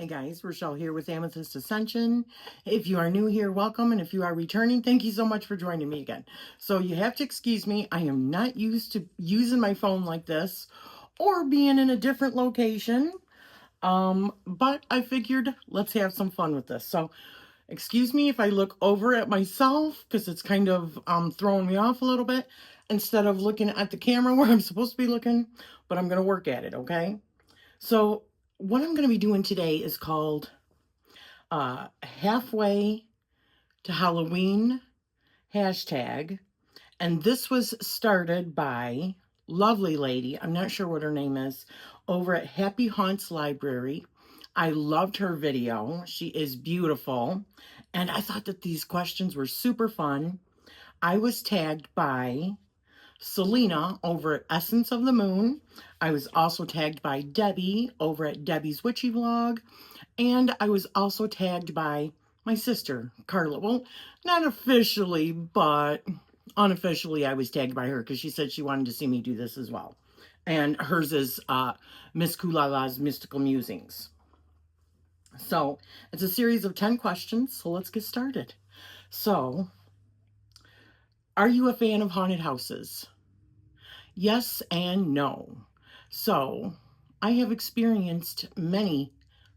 Hey guys, Rochelle here with Amethyst Ascension. If you are new here, welcome. And if you are returning, thank you so much for joining me again. So you have to excuse me. I am not used to using my phone like this or being in a different location. But I figured let's have some fun with this. So excuse me if I look over at myself because it's kind of throwing me off a little bit instead of looking at the camera where I'm supposed to be looking, but I'm going to work at it, okay? So what I'm going to be doing today is called Halfway to Halloween hashtag. And this was started by lovely lady, I'm not sure what her name is, over at Happy Haunts Library. I loved her video. She is beautiful. And I thought that these questions were super fun. I was tagged by Selena over at Essence of the Moon. I was also tagged by Debbie over at Debbie's Witchy Vlog. And I was also tagged by my sister, Carla. Well, not officially, but unofficially I was tagged by her because she said she wanted to see me do this as well. And hers is Miss Kulala's Mystical Musings. So it's a series of 10 questions, so let's get started. So, are you a fan of haunted houses? Yes and no. So, I have experienced many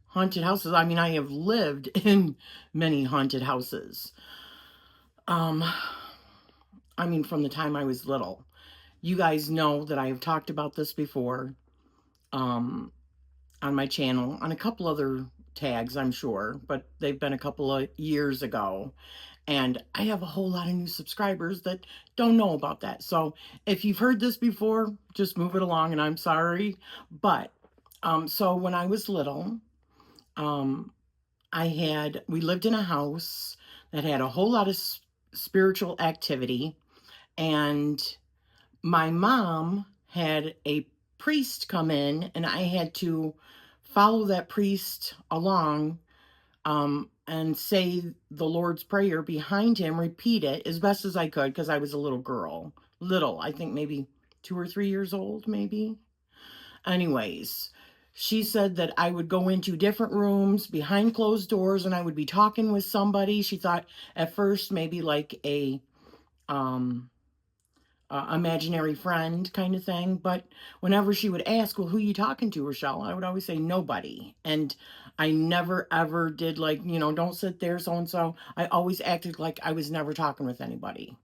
haunted houses. I mean, I have lived in many haunted houses. I mean, from the time I was little. You guys know that I have talked about this before on my channel, on a couple other tags, I'm sure, but they've been a couple of years ago. And I have a whole lot of new subscribers that don't know about that. So if you've heard this before, just move it along and I'm sorry. But so when I was little, we lived in a house that had a whole lot of spiritual activity, and my mom had a priest come in, and I had to follow that priest along and say the Lord's Prayer behind him, repeat it as best as I could because I was a little girl. Little, I think maybe 2 or 3 years old, maybe. Anyways, she said that I would go into different rooms behind closed doors and I would be talking with somebody. She thought at first maybe like a imaginary friend kind of thing. But whenever she would ask, well, who are you talking to, Rochelle? I would always say nobody. And I never ever did like, don't sit there, so-and-so. I always acted like I was never talking with anybody.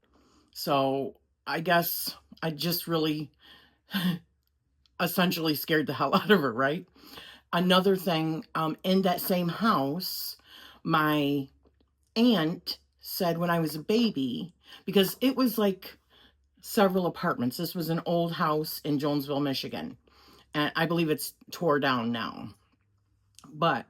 So I guess I just really essentially scared the hell out of her, right? Another thing, in that same house, my aunt said when I was a baby, because it was like several apartments. This was an old house in Jonesville, Michigan. And I believe it's tore down now. But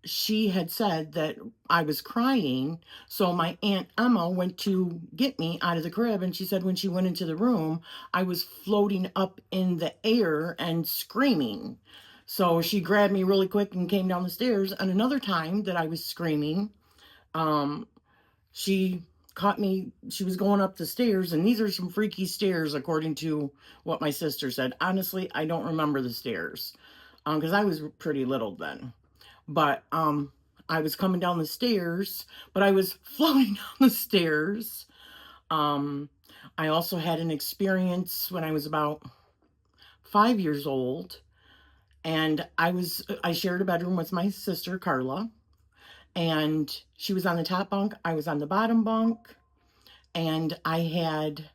she had said that I was crying. So my Aunt Emma went to get me out of the crib. And she said when she went into the room, I was floating up in the air and screaming. So she grabbed me really quick and came down the stairs. And another time that I was screaming, she caught me. She was going up the stairs, and these are some freaky stairs according to what my sister said. Honestly, I don't remember the stairs because I was pretty little then. But I was coming down the stairs, but I was floating down the stairs. I also had an experience when I was about 5 years old, and I shared a bedroom with my sister Carla, and she was on the top bunk, I was on the bottom bunk, and I had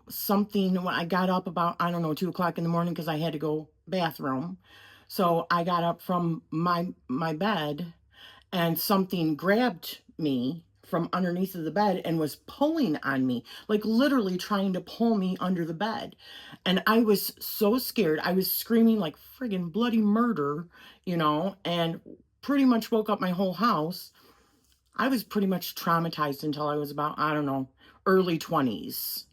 something when I got up about, I don't know, 2 o'clock in the morning because I had to go bathroom. So I got up from my bed and something grabbed me from underneath of the bed and was pulling on me, like literally trying to pull me under the bed. And I was so scared. I was screaming like friggin' bloody murder, and pretty much woke up my whole house. I was pretty much traumatized until I was about, I don't know, early 20s.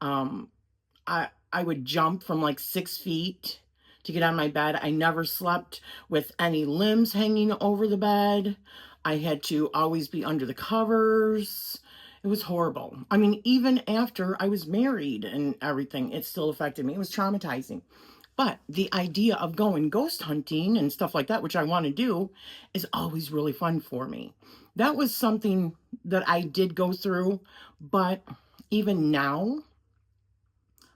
I would jump from like 6 feet to get on my bed. I never slept with any limbs hanging over the bed. I had to always be under the covers. It was horrible. I mean, even after I was married and everything, it still affected me. It was traumatizing. But the idea of going ghost hunting and stuff like that, which I want to do, is always really fun for me. That was something that I did go through, but even now,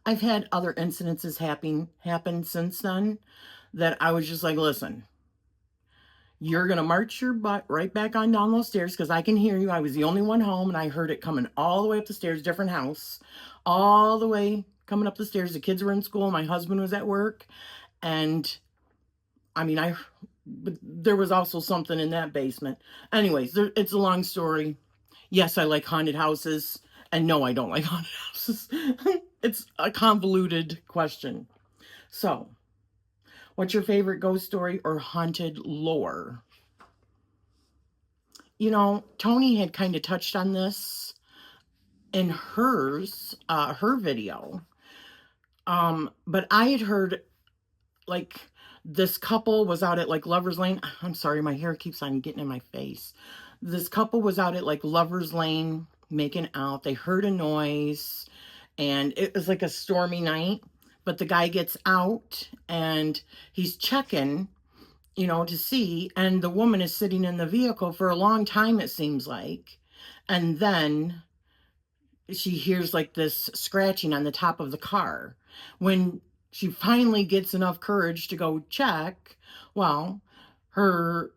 I've had other incidences happen since then that I was just like, listen, you're going to march your butt right back on down those stairs because I can hear you. I was the only one home and I heard it coming all the way up the stairs, different house, all the way coming up the stairs. The kids were in school. My husband was at work. And I mean, but there was also something in that basement. Anyways, it's a long story. Yes, I like haunted houses. And no, I don't like haunted houses. It's a convoluted question. So, what's your favorite ghost story or haunted lore? You know, Tony had kind of touched on this in her video. But I had heard like this couple was out at like Lover's Lane. I'm sorry, my hair keeps on getting in my face. This couple was out at like Lover's Lane making out. They heard a noise and it was like a stormy night, but the guy gets out and he's checking, you know, to see, and the woman is sitting in the vehicle for a long time, it seems like. And then she hears like this scratching on the top of the car. When she finally gets enough courage to go check, well, her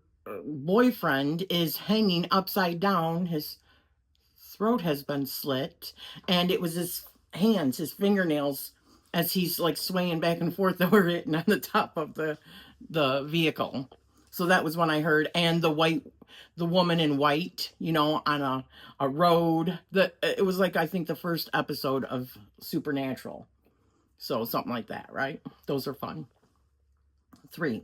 boyfriend is hanging upside down. His throat has been slit, and it was his hands, his fingernails, as he's like swaying back and forth that were hitting on the top of the vehicle. So that was when I heard. And the woman in white, you know, on a road. It was like, I think the first episode of Supernatural. So something like that, right? Those are fun. 3,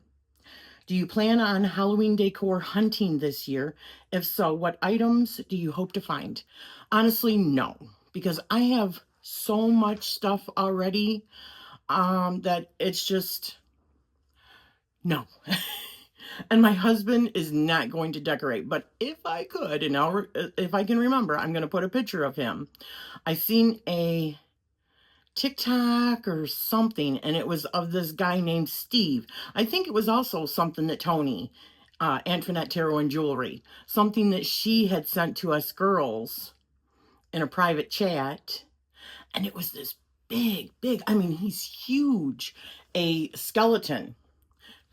do you plan on Halloween decor hunting this year? If so, what items do you hope to find? Honestly, no, because I have so much stuff already that it's just no. And my husband is not going to decorate, but if I could, and if I can remember, I'm going to put a picture of him. I seen a TikTok or something, and it was of this guy named Steve. I think it was also something that Tony, Antoinette Tarot and Jewelry, something that she had sent to us girls in a private chat, and it was this big, I mean, he's huge, a skeleton.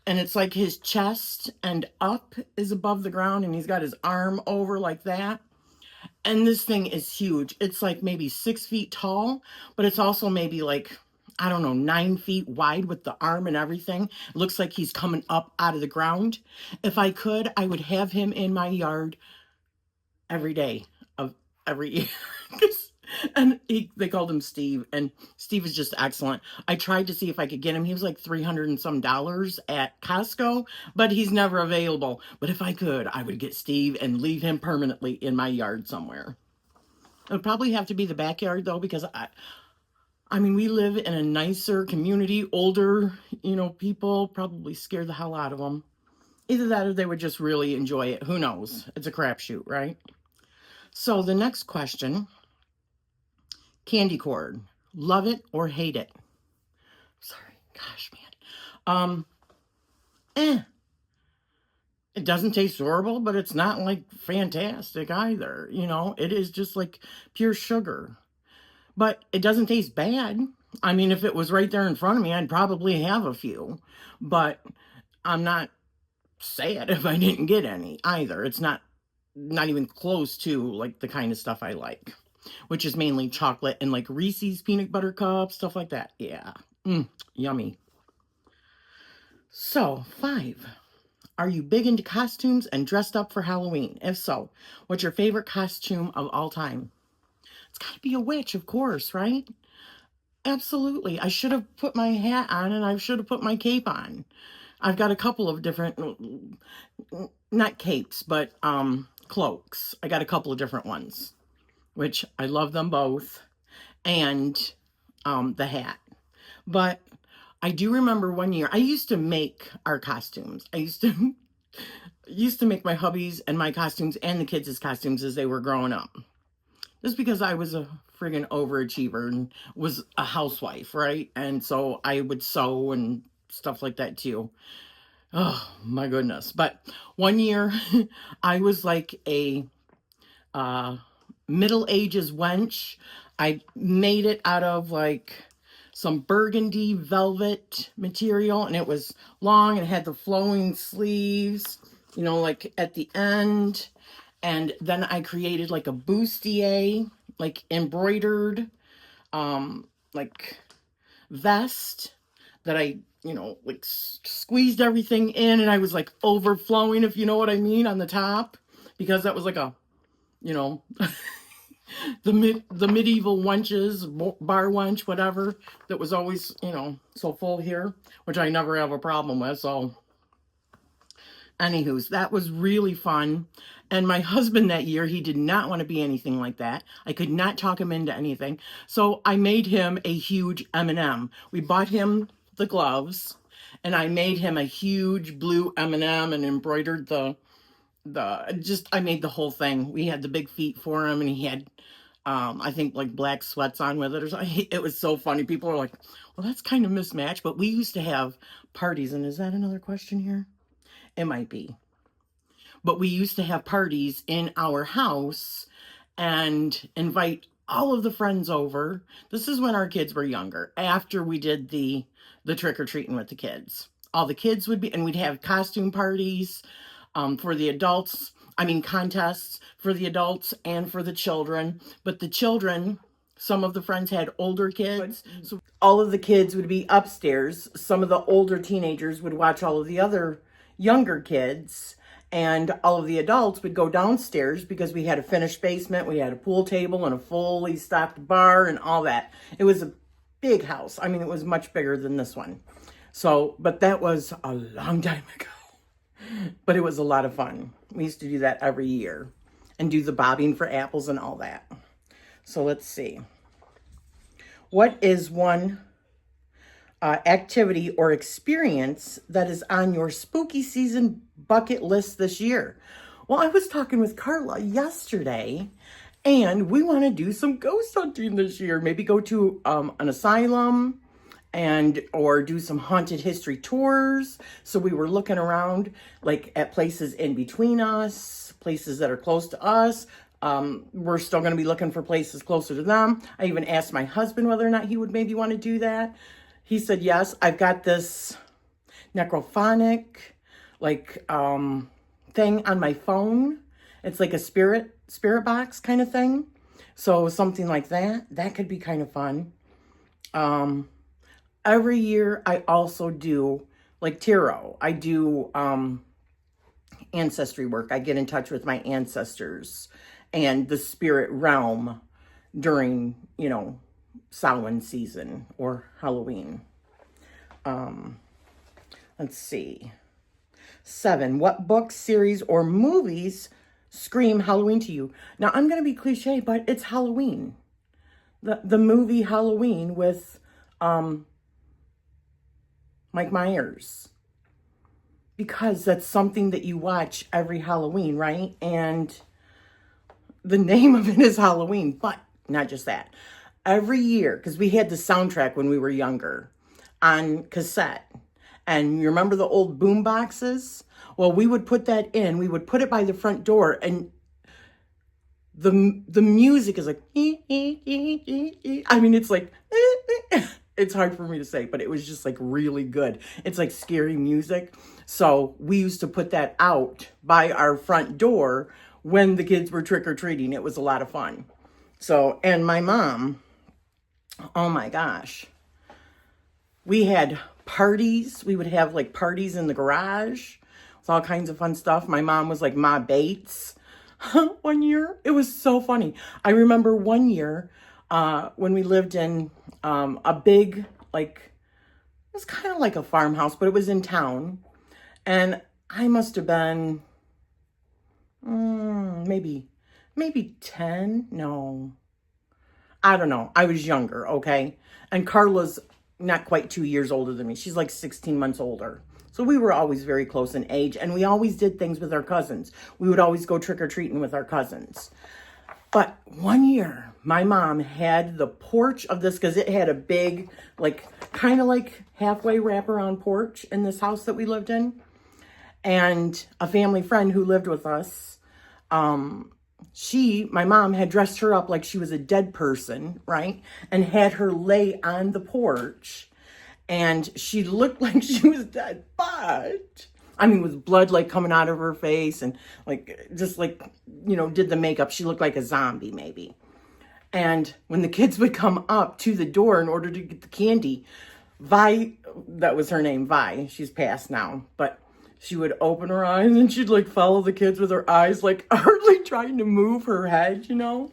And it's like his chest and up is above the ground, and he's got his arm over like that. And this thing is huge. It's like maybe 6 feet tall, but it's also maybe like, I don't know, 9 feet wide with the arm and everything. It looks like he's coming up out of the ground. If I could, I would have him in my yard every day of every year. And they called him Steve, and Steve is just excellent. I tried to see if I could get him. He was like $300 and some at Costco, but he's never available. But if I could, I would get Steve and leave him permanently in my yard somewhere. It would probably have to be the backyard though, because I mean, we live in a nicer community. Older, you know, people probably scare the hell out of them. Either that or they would just really enjoy it. Who knows? It's a crapshoot, right? So the next question. Candy cord, love it or hate it? Sorry, gosh, man. It doesn't taste horrible, but it's not like fantastic either. You know, it is just like pure sugar, but it doesn't taste bad. I mean, if it was right there in front of me, I'd probably have a few, but I'm not sad if I didn't get any either. It's not even close to like the kind of stuff I like, which is mainly chocolate and like Reese's peanut butter cups, stuff like that. Yeah. Yummy. So, 5. Are you big into costumes and dressed up for Halloween? If so, what's your favorite costume of all time? It's got to be a witch, of course, right? Absolutely. I should have put my hat on and I should have put my cape on. I've got a couple of different, not capes, but cloaks. I got a couple of different ones, which I love them both, and the hat. But I do remember one year, I used to make our costumes. I used to make my hubbies and my costumes and the kids' costumes as they were growing up. Just because I was a friggin' overachiever and was a housewife, right? And so I would sew and stuff like that too. Oh my goodness. But one year I was like a uh, Middle Ages wench. I made it out of like some burgundy velvet material, and it was long and it had the flowing sleeves, you know, like at the end. And then I created like a bustier, like embroidered, like vest that I, you know, like squeezed everything in, and I was like overflowing, if you know what I mean, on the top, because that was like a, you know, the medieval wenches, bar wench, whatever, that was always, you know, so full here, which I never have a problem with. So anywho's, that was really fun. And my husband that year, he did not want to be anything like that. I could not talk him into anything. So I made him a huge M&M. We bought him the gloves, and I made him a huge blue M&M and embroidered I made the whole thing. We had the big feet for him, and he had I think like black sweats on with it or something. It was so funny. People are like, well, that's kind of mismatched, but we used to have parties. And is that another question here? It might be. But we used to have parties in our house and invite all of the friends over. This is when our kids were younger, after we did the trick-or-treating with the kids. All the kids would be, and we'd have costume parties for the adults. I mean, contests for the adults and for the children. But the children, some of the friends had older kids. So all of the kids would be upstairs. Some of the older teenagers would watch all of the other younger kids. And all of the adults would go downstairs because we had a finished basement. We had a pool table and a fully stocked bar and all that. It was a big house. I mean, it was much bigger than this one. So, but that was a long time ago. But it was a lot of fun. We used to do that every year and do the bobbing for apples and all that. So let's see. What is one activity or experience that is on your spooky season bucket list this year? Well, I was talking with Carla yesterday, and we want to do some ghost hunting this year. Maybe go to an asylum or do some haunted history tours. So we were looking around like at places in between us, places that are close to us. We're still going to be looking for places closer to them. I even asked my husband whether or not he would maybe want to do that. He said yes. I've got this necrophonic like thing on my phone. It's like a spirit box kind of thing. So something like that could be kind of fun. Every year I also do like tarot. I do ancestry work. I get in touch with my ancestors and the spirit realm during, you know, Samhain season or Halloween. Let's see. 7, what books, series, or movies scream Halloween to you? Now, I'm going to be cliche, but it's Halloween. The movie Halloween with Mike Myers. Because that's something that you watch every Halloween, right? And the name of it is Halloween, but not just that. Every year, because we had the soundtrack when we were younger on cassette. And you remember the old boom boxes? Well, we would put that in. We would put it by the front door, and the music is like, I mean, it's like, it's hard for me to say, but it was just like really good. It's like scary music. So we used to put that out by our front door when the kids were trick-or-treating. It was a lot of fun. So, and my mom, oh my gosh, we had parties. We would have like parties in the garage with all kinds of fun stuff. My mom was like Ma Bates one year. It was so funny. I remember one year when we lived in a big, like, it was kind of like a farmhouse, but it was in town. And I must have been maybe 10. No, I don't know. I was younger, okay? And Carla's not quite 2 years older than me. She's like 16 months older. So we were always very close in age, and we always did things with our cousins. We would always go trick-or-treating with our cousins. But one year, my mom had the porch of this, because it had a big, like, kind of like halfway wraparound porch in this house that we lived in. And a family friend who lived with us, my mom had dressed her up like she was a dead person, right? And had her lay on the porch. And she looked like she was dead, but I mean, with blood like coming out of her face and like, just like, did the makeup. She looked like a zombie maybe. And when the kids would come up to the door in order to get the candy, Vi, that was her name, Vi, she's passed now, but she would open her eyes and she'd like follow the kids with her eyes, like hardly trying to move her head, And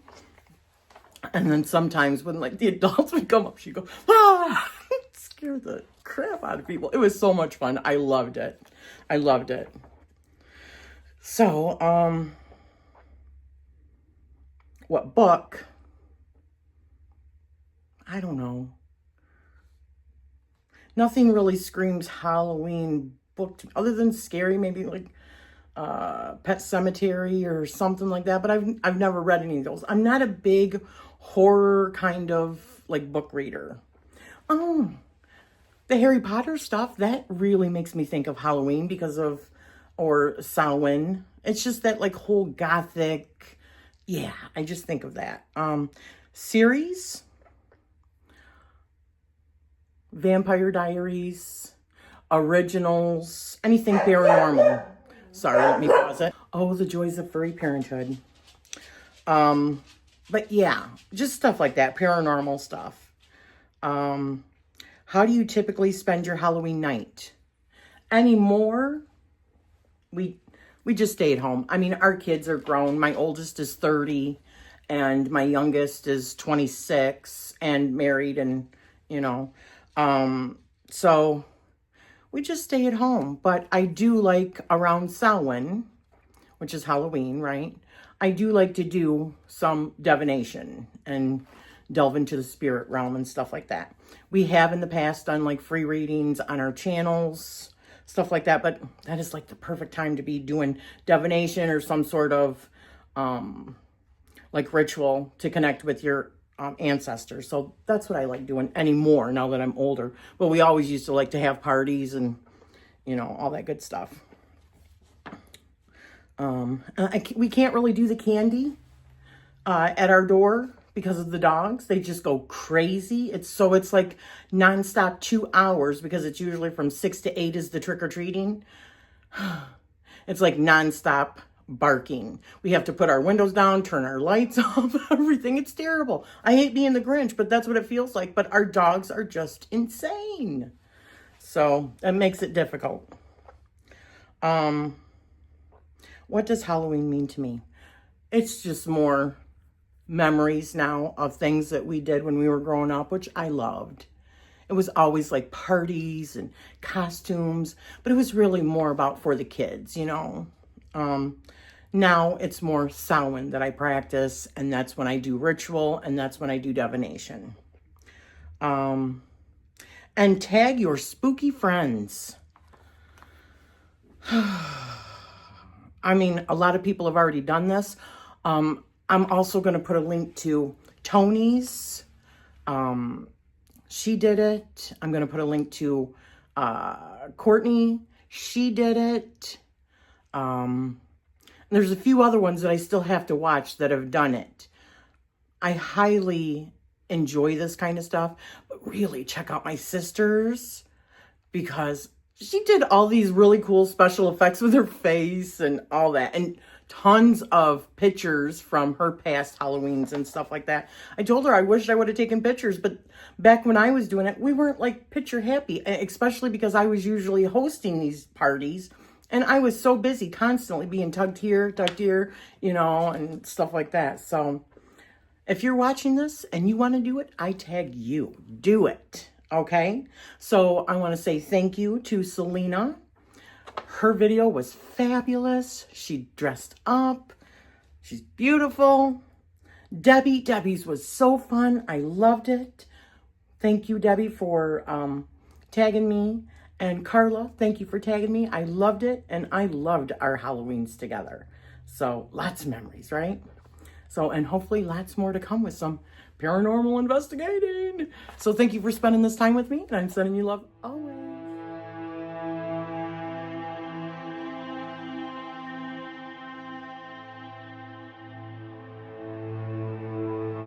then sometimes when like the adults would come up, she'd go, ah, scare the crap out of people. It was so much fun. I loved it. I loved it. So, what book? I don't know. Nothing really screams Halloween book to me, other than scary, maybe like Pet Cemetery or something like that. But I've never read any of those. I'm not a big horror kind of like book reader. Oh, the Harry Potter stuff, that really makes me think of Halloween or Samhain. It's just that like whole gothic, yeah, I just think of that. Series, Vampire Diaries, originals, anything paranormal. Sorry, let me pause it. Oh, the joys of furry parenthood. But yeah, just stuff like that, paranormal stuff. How do you typically spend your Halloween night? Anymore, we just stay at home. I mean, our kids are grown. My oldest is 30 and my youngest is 26 and married, and so we just stay at home. But I do like around Samhain, which is Halloween, right? I do like to do some divination and delve into the spirit realm and stuff like that. We have in the past done like free readings on our channels, stuff like that, but that is like the perfect time to be doing divination or some sort of like ritual to connect with your ancestors. So that's what I like doing anymore now that I'm older. But we always used to like to have parties and all that good stuff. We can't really do the candy at our door because of the dogs. They just go crazy. It's like nonstop 2 hours, because it's usually from 6 to 8 is the trick-or-treating. It's like nonstop barking. We have to put our windows down, turn our lights off, everything. It's terrible. I hate being the Grinch, but that's what it feels like. But our dogs are just insane. So that makes it difficult. What does Halloween mean to me? It's just more memories now of things that we did when we were growing up, which I loved. It was always like parties and costumes, but it was really more about for the kids, Now it's more Samhain that I practice, and that's when I do ritual, and that's when I do divination. And tag your spooky friends. I mean, a lot of people have already done this. I'm also going to put a link to Tony's. She did it. I'm going to put a link to Courtney. She did it. There's a few other ones that I still have to watch that have done it. I highly enjoy this kind of stuff, but really check out my sister's, because she did all these really cool special effects with her face and all that, and tons of pictures from her past Halloweens and stuff like that. I told her I wished I would have taken pictures, but back when I was doing it, we weren't like picture happy, especially because I was usually hosting these parties, and I was so busy constantly being tugged here, and stuff like that. So if you're watching this and you want to do it, I tag you. Do it. Okay? So I want to say thank you to Selena. Her video was fabulous. She dressed up. She's beautiful. Debbie's was so fun. I loved it. Thank you, Debbie, for tagging me. And Carla, thank you for tagging me. I loved it, and I loved our Halloweens together. So lots of memories, right? So, and hopefully lots more to come with some paranormal investigating. So thank you for spending this time with me, and I'm sending you love always.